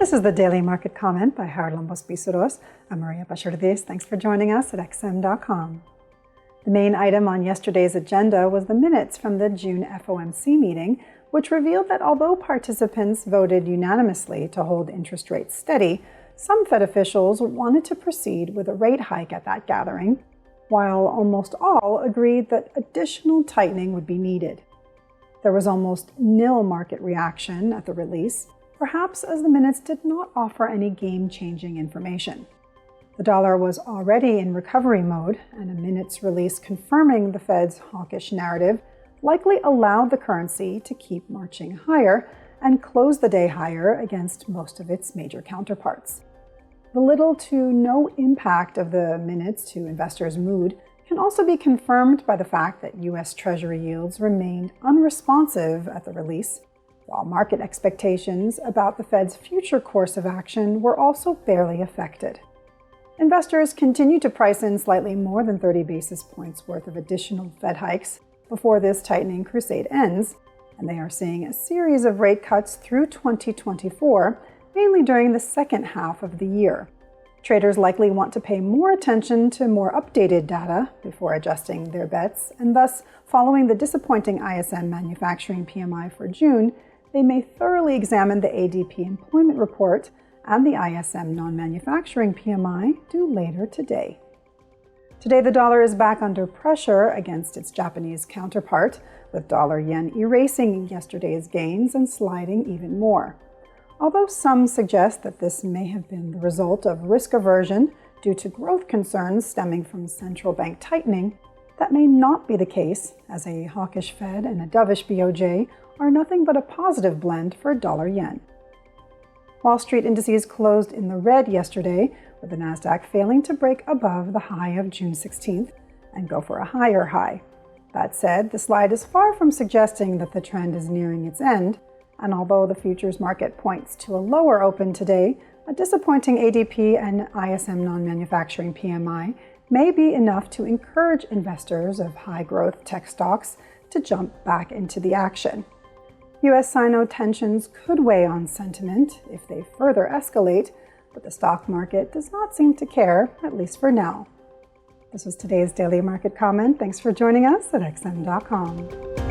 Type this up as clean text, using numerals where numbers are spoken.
This is the Daily Market Comment by Harlan Bospiceros. I'm Maria Pachardez. Thanks for joining us at xm.com. The main item on yesterday's agenda was the minutes from the June FOMC meeting, which revealed that although participants voted unanimously to hold interest rates steady, some Fed officials wanted to proceed with a rate hike at that gathering, while almost all agreed that additional tightening would be needed. There was almost nil market reaction at the release, perhaps as the minutes did not offer any game-changing information. The dollar was already in recovery mode, and a minutes release confirming the Fed's hawkish narrative likely allowed the currency to keep marching higher and close the day higher against most of its major counterparts. The little to no impact of the minutes to investors' mood can also be confirmed by the fact that U.S. Treasury yields remained unresponsive at the release, while market expectations about the Fed's future course of action were also barely affected. Investors continue to price in slightly more than 30 basis points worth of additional Fed hikes before this tightening crusade ends, and they are seeing a series of rate cuts through 2024, mainly during the second half of the year. Traders likely want to pay more attention to more updated data before adjusting their bets, and thus, following the disappointing ISM manufacturing PMI for June, they may thoroughly examine the ADP employment report and the ISM non-manufacturing PMI due later today. Today, the dollar is back under pressure against its Japanese counterpart, with dollar-yen erasing yesterday's gains and sliding even more. Although some suggest that this may have been the result of risk aversion due to growth concerns stemming from central bank tightening, that may not be the case, as a hawkish Fed and a dovish BOJ are nothing but a positive blend for dollar-yen. Wall Street indices closed in the red yesterday, with the Nasdaq failing to break above the high of June 16th and go for a higher high. That said, the slide is far from suggesting that the trend is nearing its end, and although the futures market points to a lower open today, a disappointing ADP and ISM non-manufacturing PMI may be enough to encourage investors of high-growth tech stocks to jump back into the action. U.S.-Sino tensions could weigh on sentiment if they further escalate, but the stock market does not seem to care, at least for now. This was today's Daily Market Comment. Thanks for joining us at xm.com.